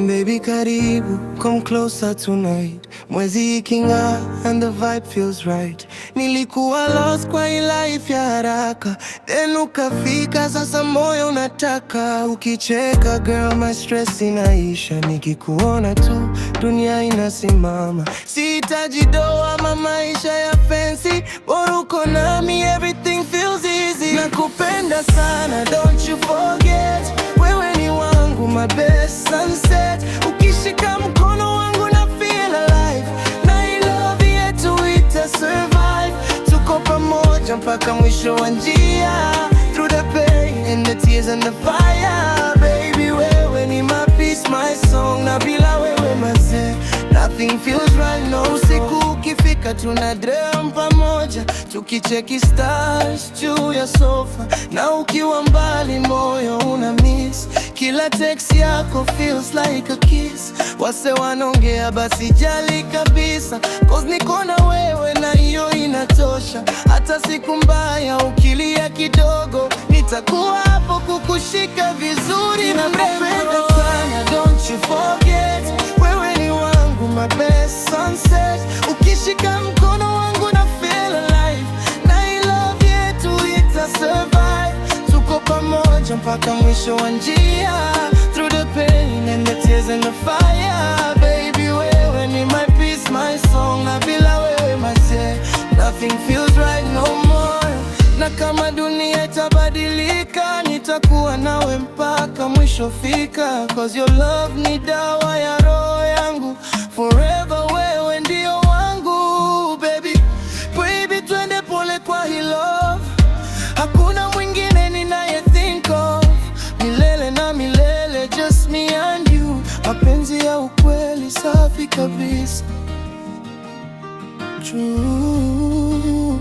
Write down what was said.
Baby karibu, come closer tonight. Mwezi iking'aa and the vibe feels right. Nilikuwa lost kwa hii life ya haraka, then ukafika, sasa moyo unataka. Ukicheka girl, my stress inaisha. Nikikuona tu dunia inasimama. Sihitaji doa ama maisha ya fancy, bora uko nami everything feels easy. Nakupenda sana, don't you forget. Wewe ni wangu, my best sunset. Ukishika mkono wangu na feel alive, na hii love yetu ita survive. Tuko pamoja mpaka mwisho wa njia, through the pain and the tears and the fire. Baby wewe ni my peace, my song, na bila wewe mazee nothing feels right. No, usiku ukifika tuna dream pamoja, tukicheki stars juu ya sofa. Na ukiwa mbali moyo una miss, kila text yako feels like a kiss. Wase wanaongea basi jali kabisa, cause niko na wewe na hiyo inatosha. Hata siku mbaya ukilia kidogo, nitakuwa hapo kukushika vizuri. Nakupenda sana, don't you forget. Wewe ni wangu, my best sunset. Ukishika mkono wangu na feel alive, na hii love yetu ita survive. Tuko pamoja mpaka mwisho wa njia, through the pain and the tears and the fire. Baby wewe ni my peace, my song, na bila wewe mazee nothing feels right no more. Na kama dunia itabadilika, nitakuwa nawe mpaka mwisho fika, cause your love ni dawa ya roho yangu. Forever wewe ndio wangu baby. Baby twende pole kwa hii love, hakuna mwingine ninaye think of. Milele na milele, just me and you. Mapenzi ya ukweli safi kabisa, true.